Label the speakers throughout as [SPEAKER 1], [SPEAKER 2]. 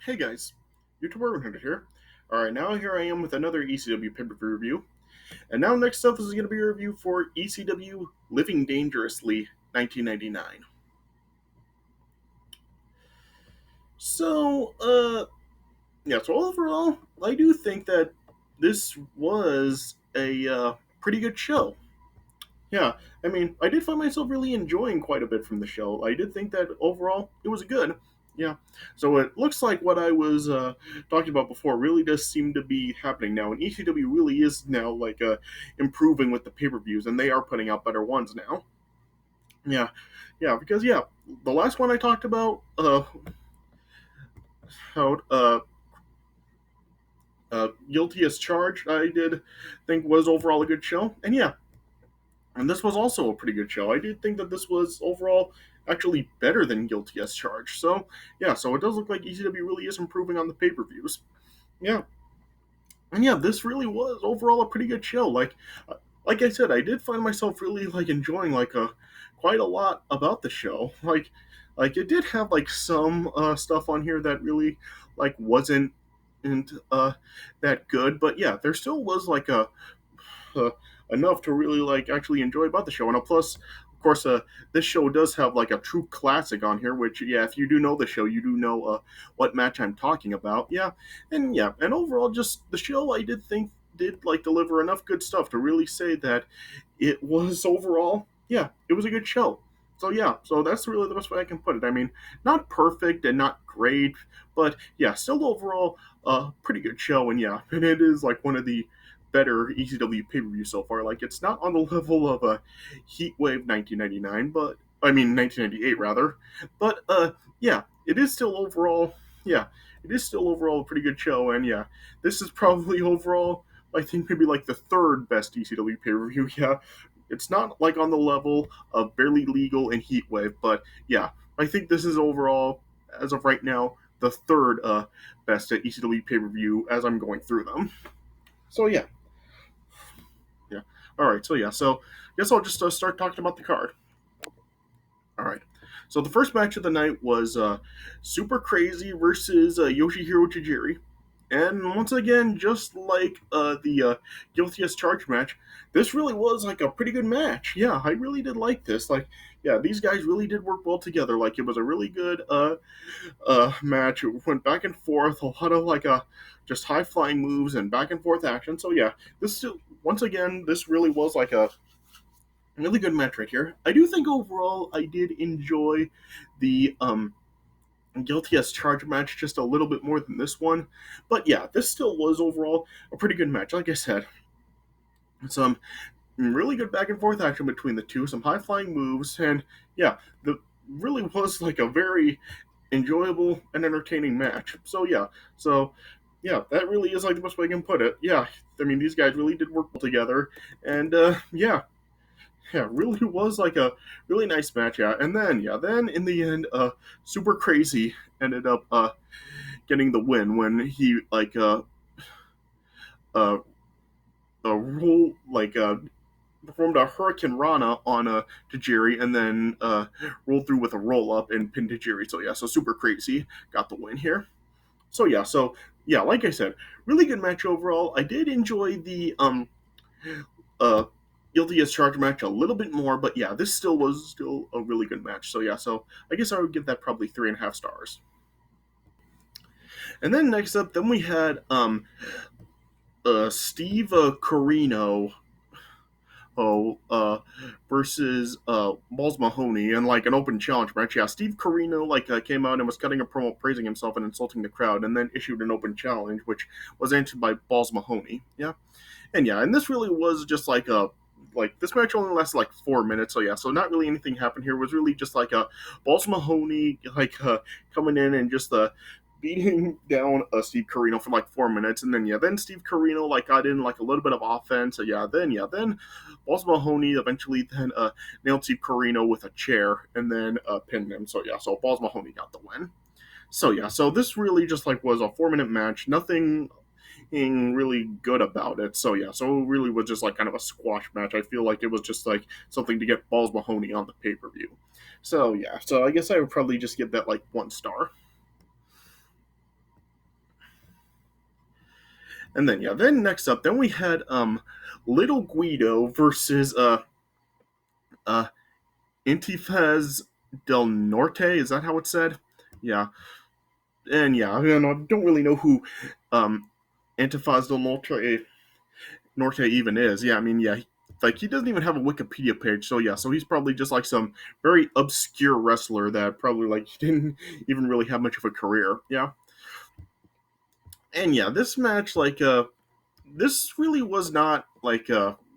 [SPEAKER 1] Hey guys, YouTuber 100 here. Alright, now here I am with another ECW pay-per-view review. And now next up is going to be a review for ECW Living Dangerously 1999. So, so overall, I do think that this was a pretty good show. Yeah, I mean, I did find myself really enjoying quite a bit from the show. I did think that overall it was good. Yeah, so it looks like what I was talking about before really does seem to be happening now, and ECW really is now improving with the pay-per-views, and they are putting out better ones now. Yeah, yeah, because the last one I talked about, how guilty as charged, I did think was overall a good show, and and this was also a pretty good show. I did think that this was overall actually better than Guilty as Charged. So so it does look like ECW really is improving on the pay-per-views. Yeah, and this really was overall a pretty good show. Like I said, I did find myself really enjoying quite a lot about the show. Like it did have some stuff on here that really wasn't that good, but there still was uh, enough to really actually enjoy about the show. And plus, of course, this show does have a true classic on here. Which if you do know the show, you do know what match I'm talking about. And overall, just the show I did think did deliver enough good stuff to really say that it was overall it was a good show. So so that's really the best way I can put it. I mean, not perfect and not great, but still overall pretty good show. And and it is one of the better ECW pay per view so far. Like it's not on the level of a Heatwave 1999, but I mean 1998 rather. But it is still overall it is still overall a pretty good show. And this is probably overall I think maybe the third best ECW pay per view. Yeah, it's not on the level of Barely Legal and Heatwave, but I think this is overall as of right now the third best at ECW pay per view as I'm going through them. So yeah. All right. So so I guess I'll just start talking about the card. All right. So the first match of the night was Super Crazy versus Yoshihiro Tajiri. And once again, just like the Guilty as Charged match, this really was a pretty good match. Yeah, I really did like this. These guys really did work well together. Like, it was a really good match. It went back and forth, a lot of just high flying moves and back and forth action. So this once again, this really was a really good match right here. I do think overall I did enjoy the Guilty as Charged match just a little bit more than this one, but this still was overall a pretty good match. Like I said, some really good back and forth action between the two, some high flying moves, and the really was a very enjoyable and entertaining match. So that really is the best way I can put it. I mean these guys really did work well together, and really was a really nice match. And then in the end, Super Crazy ended up getting the win when he uh, roll performed a Hurricane Rana on Tajiri, and then rolled through with a roll up and pinned Tajiri. So so Super Crazy got the win here. So like I said, really good match overall. I did enjoy the uh Guilty as Charged match a little bit more, but this still was still a really good match. So so I guess I would give that probably 3.5 stars. And then next up, then we had Steve Corino versus Balls Mahoney in an open challenge match. Steve Corino came out and was cutting a promo praising himself and insulting the crowd, and then issued an open challenge, which was answered by Balls Mahoney. And this really was just this match only lasted 4 minutes. So so not really anything happened here. It was really just Balls Mahoney coming in and just beating down Steve Corino for 4 minutes, and then Steve Corino got in a little bit of offense. So then Balls Mahoney eventually then nailed Steve Corino with a chair and then pinned him. So so Balls Mahoney got the win. So so this really just was a 4 minute match. Nothing really good about it. So so it really was just kind of a squash match. I feel like it was just something to get Balls Mahoney on the pay per view. So so I guess I would probably just give that 1 star. And then then next up, then we had Little Guido versus uh Antifaz del Norte. Is that how it's said? Yeah, and I don't really know who um Antifaz del Norte even is. Yeah, I mean, like he doesn't even have a Wikipedia page. So so he's probably just like some very obscure wrestler that probably like didn't even really have much of a career. Yeah, and this match this really was not like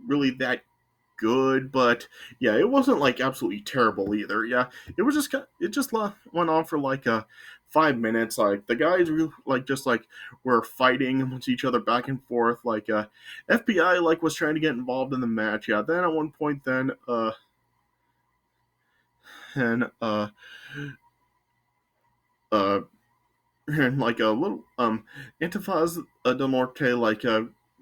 [SPEAKER 1] really that good, but it wasn't like absolutely terrible either. Yeah, it was just it just went on for like 5 minutes. Like the guys like just like were fighting amongst each other back and forth. Like FBI like was trying to get involved in the match. Yeah, then at one point then and uh and like a little Antifaz del Norte like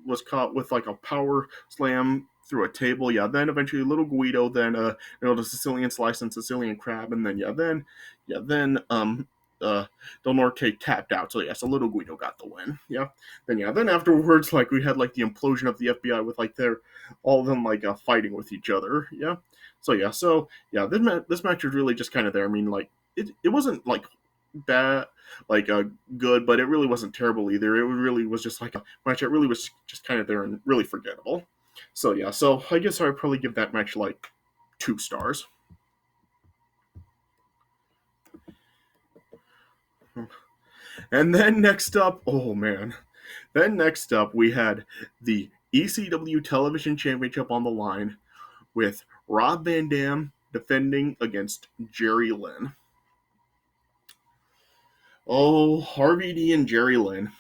[SPEAKER 1] was caught with like a power slam through a table. Yeah, then eventually Little Guido then the Sicilian slice and Sicilian crab, and then then Del Norte tapped out. So so Little Guido got the win. Yeah, then afterwards like we had like the implosion of the FBI with like their all of them like fighting with each other. Yeah, this match was really just kind of there. I mean like it wasn't like bad like good, but it really wasn't terrible either. It really was just like a match that really was just kind of there and really forgettable. So so I guess I would probably give that match like 2 stars. And then next up, oh man, then next up we had the ECW Television Championship on the line with Rob Van Dam defending against Jerry Lynn. Oh, RVD and Jerry Lynn.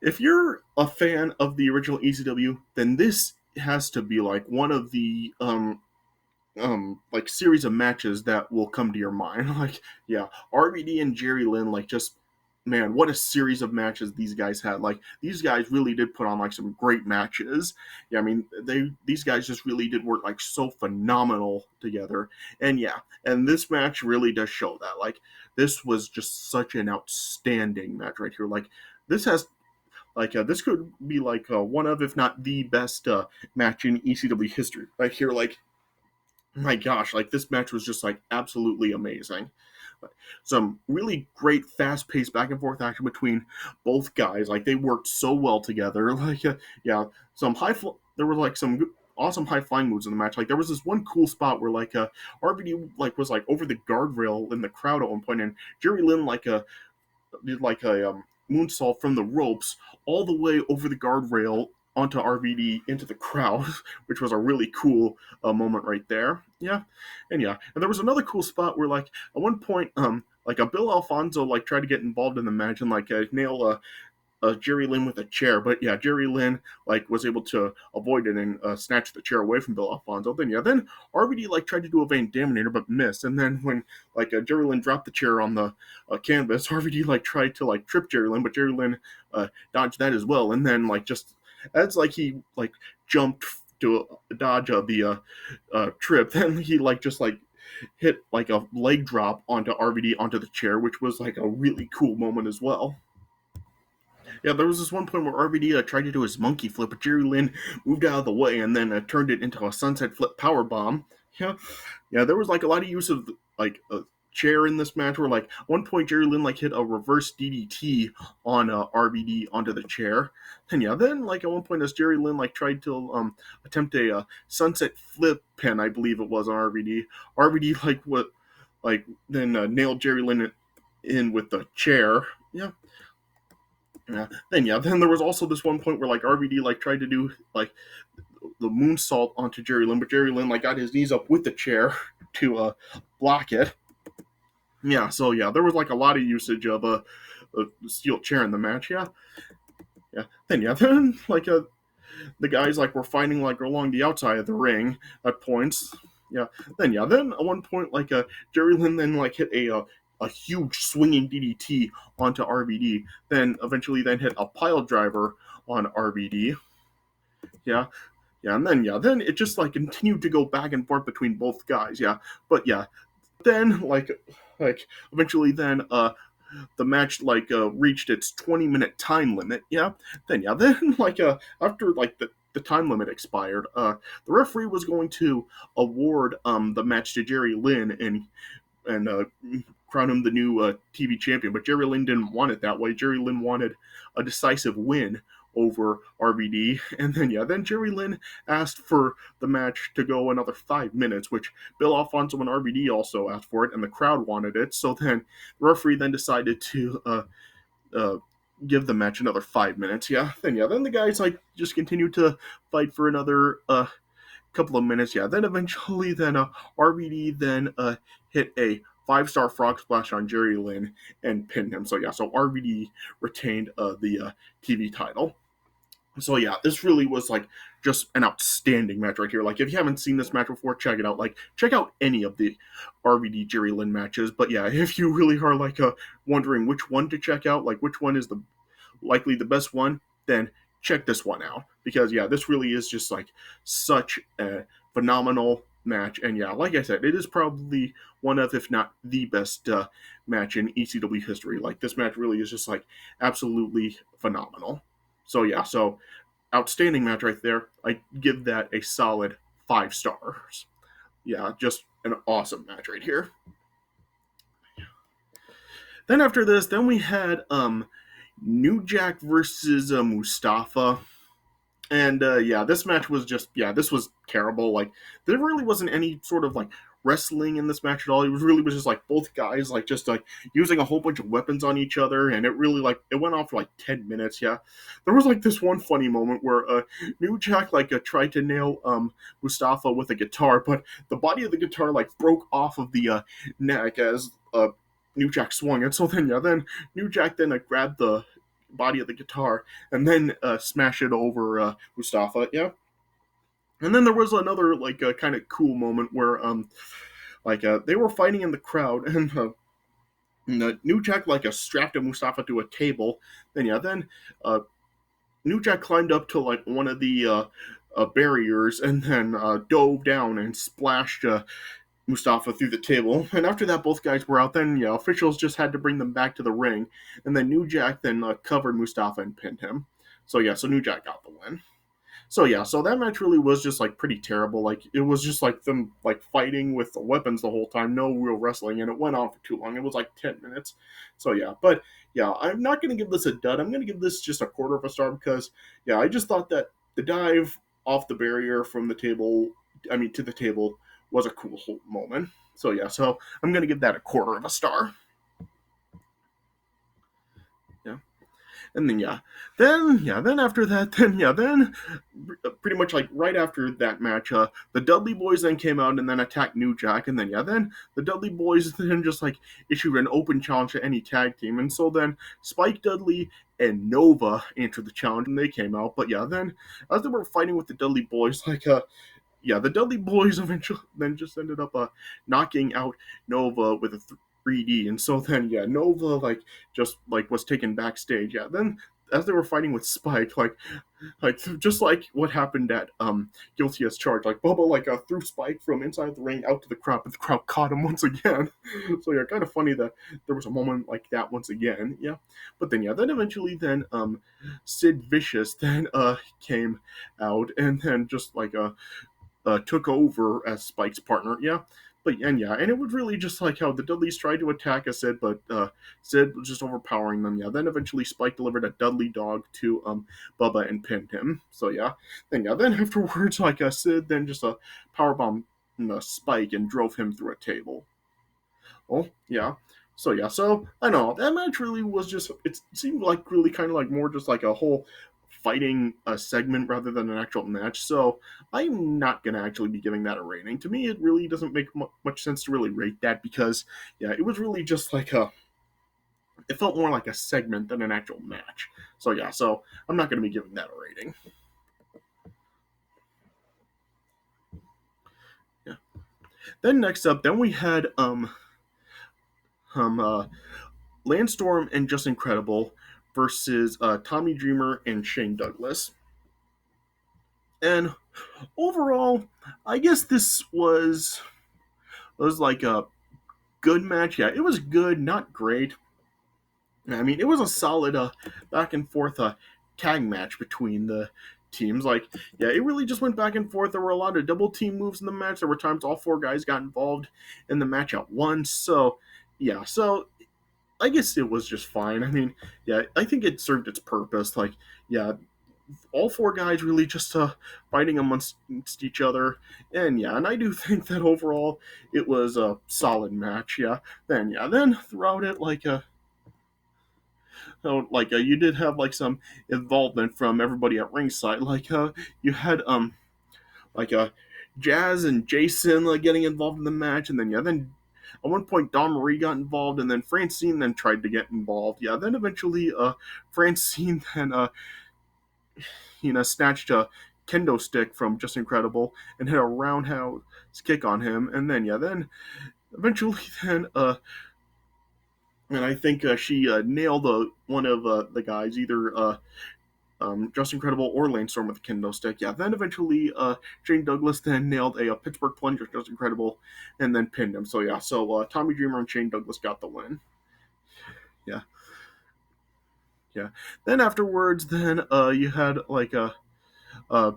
[SPEAKER 1] If you're a fan of the original ECW, then this has to be like one of the like series of matches that will come to your mind. Like RVD and Jerry Lynn, like just man, what a series of matches these guys had. Like these guys really did put on like some great matches. Yeah, I mean these guys just really did work like so phenomenal together. And and this match really does show that. Like this was just such an outstanding match right here. Like this has like this could be like one of, if not the best match in ECW history. Right here, like my gosh, like this match was just like absolutely amazing. Some really great, fast-paced back and forth action between both guys. Like they worked so well together. Like some there were like some awesome high flying moves in the match. Like there was this one cool spot where like RVD like was like over the guardrail in the crowd at one point, and Jerry Lynn like did like a moonsault from the ropes all the way over the guardrail onto RVD into the crowd, which was a really cool moment right there. And there was another cool spot where like at one point like a Bill Alfonso like tried to get involved in the match and like nail Jerry Lynn with a chair, but Jerry Lynn like was able to avoid it and snatch the chair away from Bill Alfonso. Then RVD like tried to do a Van Daminator but missed, and then when like Jerry Lynn dropped the chair on the canvas, RVD like tried to like trip Jerry Lynn, but Jerry Lynn dodged that as well, and then like just as like he like jumped to dodge the trip, then he like just like hit like a leg drop onto RVD onto the chair, which was like a really cool moment as well. There was this one point where RVD tried to do his monkey flip, but Jerry Lynn moved out of the way and then turned it into a sunset flip power bomb. There was like a lot of use of like a chair in this match where like at one point Jerry Lynn like hit a reverse DDT on RVD onto the chair. And then like at one point as Jerry Lynn like tried to attempt a sunset flip pin, I believe it was on RVD. RVD like what like then nailed Jerry Lynn in with the chair. Then there was also this one point where like RVD like tried to do like the moonsault onto Jerry Lynn, but Jerry Lynn like got his knees up with the chair to block it. So there was like a lot of usage of a steel chair in the match. Then like the guys like were fighting like along the outside of the ring at points. Then at one point like Jerry Lynn then like hit a huge swinging DDT onto RVD. Then eventually then hit a pile driver on RVD. And then it just like continued to go back and forth between both guys. But then like eventually then the match reached its 20-minute time limit, then after the time limit expired, the referee was going to award the match to Jerry Lynn and crown him the new TV champion. But Jerry Lynn didn't want it that way. Jerry Lynn wanted a decisive win over RVD, and then Jerry Lynn asked for the match to go another 5 minutes, which Bill Alfonso and RVD also asked for it, and the crowd wanted it. So then the referee then decided to uh, give the match another 5 minutes. Then the guys just continued to fight for another couple of minutes. Then eventually RVD then hit a 5-star frog splash on Jerry Lynn and pinned him. So RVD retained the TV title. So this really was just an outstanding match right here. If you haven't seen this match before, check it out. Check out any of the RVD Jerry Lynn matches. But if you really are wondering which one to check out, which one is likely the best one, then check this one out, because this really is just such a phenomenal match. And like I said, it is probably one of, if not the best match in ECW history. This match really is just absolutely phenomenal. So outstanding match right there. I give that a solid 5 stars. Just an awesome match right here. Then after this, then we had New Jack versus Mustafa. And this match was this was terrible. There really wasn't any sort of wrestling in this match at all. It was just both guys using a whole bunch of weapons on each other, and it really it went on for 10 minutes. There was this one funny moment where New Jack tried to nail Mustafa with a guitar, but the body of the guitar broke off of the neck as New Jack swung it. So then New Jack then grabbed the body of the guitar and then smash it over Mustafa. And then there was another kind of cool moment where they were fighting in the crowd, and New Jack strapped Mustafa to a table. Then New Jack climbed up to one of the barriers and then dove down and splashed Mustafa through the table. And after that, both guys were out. Then officials just had to bring them back to the ring, and then New Jack then covered Mustafa and pinned him. So New Jack got the win. So so that match really was just pretty terrible. It was just them fighting with the weapons the whole time, no real wrestling, and it went on for too long. It was 10 minutes. So but I'm not gonna give this a dud. I'm gonna give this just a quarter of a star, because I just thought that the dive off the barrier from the table, to the table, was a cool moment. So so I'm gonna give that a quarter of a star. And then then after that, then pretty much right after that match, the Dudley Boyz then came out and then attacked New Jack, and then then the Dudley Boyz then just issued an open challenge to any tag team, and so then Spike Dudley and Nova answered the challenge, and they came out. But then as they were fighting with the Dudley Boyz, the Dudley Boyz eventually then just ended up knocking out Nova with a 3D, and so then Nova just was taken backstage. Then as they were fighting with Spike, just what happened at Guilty as Charged, Bubba threw Spike from inside the ring out to the crowd, but the crowd caught him once again. So kind of funny that there was a moment like that once again. But then then eventually then Sid Vicious then came out and then just took over as Spike's partner. And it was really just how the Dudleys tried to attack Sid, but Sid was just overpowering them. Then eventually Spike delivered a Dudley dog to Bubba and pinned him. So then afterwards Sid then just powerbomb Spike and drove him through a table. Oh so I know that match really was just, it seemed really kind of more just a whole fighting a segment rather than an actual match. So I'm not going to actually be giving that a rating. To me, it really doesn't make much sense to really rate that, because it was really just it felt more like a segment than an actual match. So so I'm not going to be giving that a rating. Then next up, then we had Lance Storm and Just Incredible versus Tommy Dreamer and Shane Douglas. And overall, I guess this was a good match. It was good, not great. I mean, it was a solid back and forth tag match between the teams. Like, yeah, it really just went back and forth. There were a lot of double team moves in the match. There were times all four guys got involved in the match at once. So, yeah, so I guess it was just fine. I mean, yeah, I think it served its purpose. Like, yeah, all four guys really just fighting amongst each other, and yeah, and I do think that overall it was a solid match. Then throughout it, you did have like some involvement from everybody at ringside. You had like Jazz and Jason getting involved in the match, and then at one point Don Marie got involved, and then Francine then tried to get involved. Yeah, then eventually Francine then snatched a kendo stick from Just Incredible and hit a roundhouse kick on him, and then eventually then and I think she nailed one of the guys, either Just Incredible or Lane Storm with a kendo stick. Yeah, then eventually Shane Douglas then nailed a Pittsburgh plunger, Just Incredible, and then pinned him. So yeah, Tommy Dreamer and Shane Douglas got the win. Yeah, yeah. Then afterwards, then you had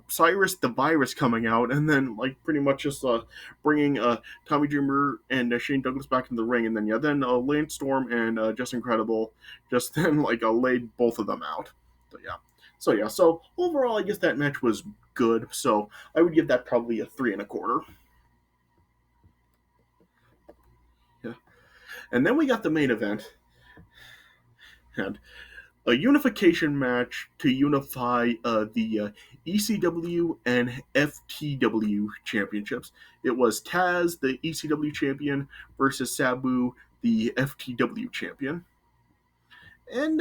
[SPEAKER 1] Cyrus the Virus coming out, and then pretty much just bringing Tommy Dreamer and Shane Douglas back in the ring, and then Lance Storm and Just Incredible just then laid both of them out. So overall, I guess that match was good. So I would give that probably a 3.25. Yeah, and then we got the main event, and a unification match to unify the ECW and FTW championships. It was Taz, the ECW champion, versus Sabu, the FTW champion. And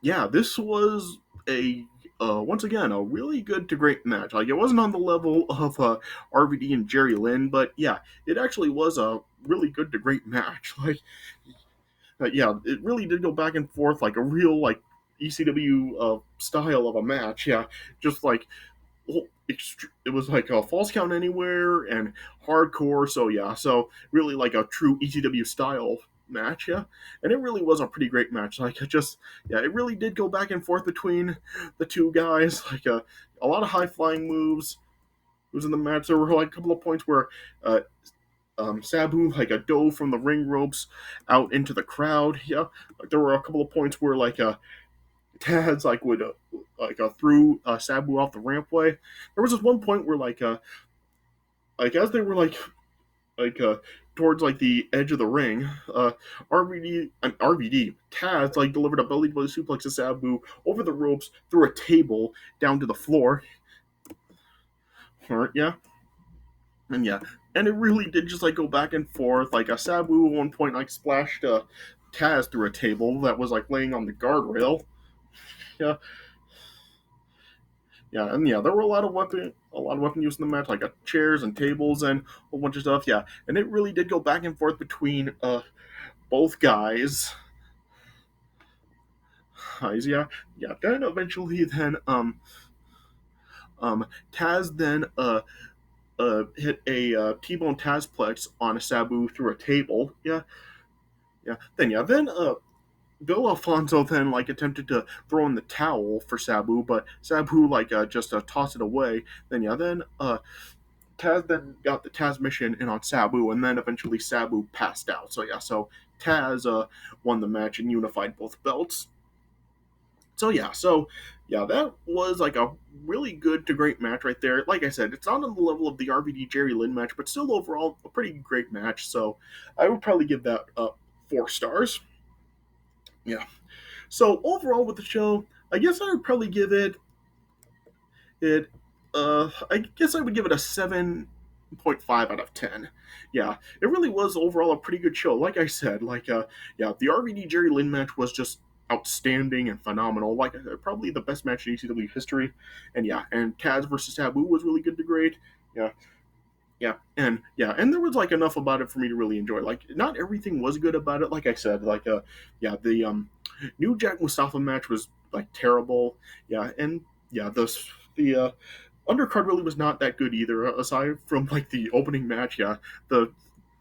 [SPEAKER 1] yeah, this was a once again a really good to great match. Like, it wasn't on the level of RVD and Jerry Lynn, but yeah, it actually was a really good to great match. Yeah, it really did go back and forth like a real ECW style of a match. Yeah, just it was like a false count anywhere and hardcore. So yeah, so really like a true ECW style match. Yeah, and it really was a pretty great match. It really did go back and forth between the two guys. A lot of high flying moves. It was in the match. There were a couple of points where uh, Sabu dove from the ring ropes out into the crowd. Yeah, there were a couple of points where Taz would threw Sabu off the rampway. There was this one point where as they were like towards the edge of the ring, RVD Taz delivered a belly to belly suplex to Sabu over the ropes through a table down to the floor. Yeah, and yeah, and it really did just go back and forth. A Sabu at one point splashed Taz through a table that was laying on the guardrail. Yeah, yeah, and yeah, there were a lot of weapon use in the match, chairs and tables and a whole bunch of stuff. Yeah, and it really did go back and forth between both guys. Yeah, yeah. Then eventually, then Taz then hit a T-bone Tazplex on a Sabu through a table. Yeah, yeah. Then Bill Alfonso then attempted to throw in the towel for Sabu, but Sabu just tossed it away. Then Taz then got the Taz mission in on Sabu, and then eventually Sabu passed out. So Taz won the match and unified both belts. So that was a really good to great match right there. Like I said, it's not on the level of the RVD Jerry Lynn match, but still overall a pretty great match. So I would probably give that 4 stars. Yeah. So overall with the show, I guess I would probably give it I guess I would give it a 7.5 out of 10. Yeah, it really was overall a pretty good show. Like I said, yeah, the RVD Jerry Lynn match was just outstanding and phenomenal. Probably the best match in ECW history. And yeah, and Taz versus Sabu was really good to great. Yeah, and there was enough about it for me to really enjoy. Not everything was good about it. Like I said, yeah, the New Jack Mustafa match was terrible. Yeah, and yeah, the undercard really was not that good either. Aside from the opening match, yeah, the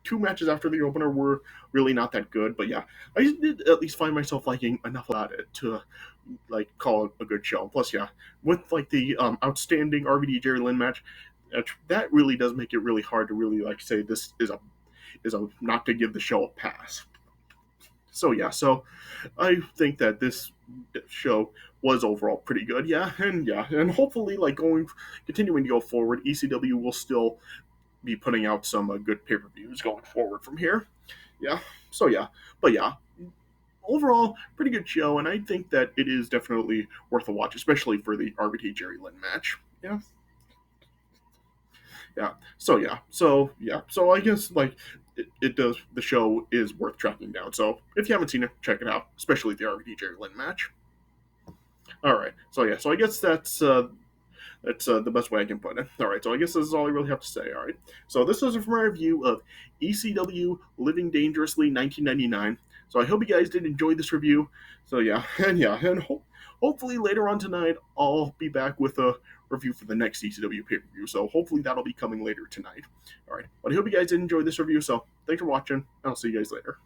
[SPEAKER 1] two matches after the opener were really not that good, but yeah, I did at least find myself liking enough about it to like call it a good show. Plus, yeah, with like the outstanding RVD Jerry Lynn match, that really does make it really hard to really like say this is a not to give the show a pass. So yeah, so I think that this show was overall pretty good. Yeah, and hopefully like continuing to go forward, ECW will still be putting out some good pay per views going forward from here. Yeah, so yeah, but yeah, overall pretty good show, and I think that it is definitely worth a watch, especially for the RVT Jerry Lynn match. Yeah, so I guess like it does. The show is worth tracking down. So if you haven't seen it, check it out, especially the RVT Jerry Lynn match. All right, so I guess that's the best way I can put it. All right, so I guess this is all I really have to say. All right, so this is from my review of ECW Living Dangerously 1999. So I hope you guys did enjoy this review. So and hopefully later on tonight I'll be back with a review for the next ECW pay per view. So hopefully that'll be coming later tonight. All right, but I hope you guys did enjoy this review. So thanks for watching, and I'll see you guys later.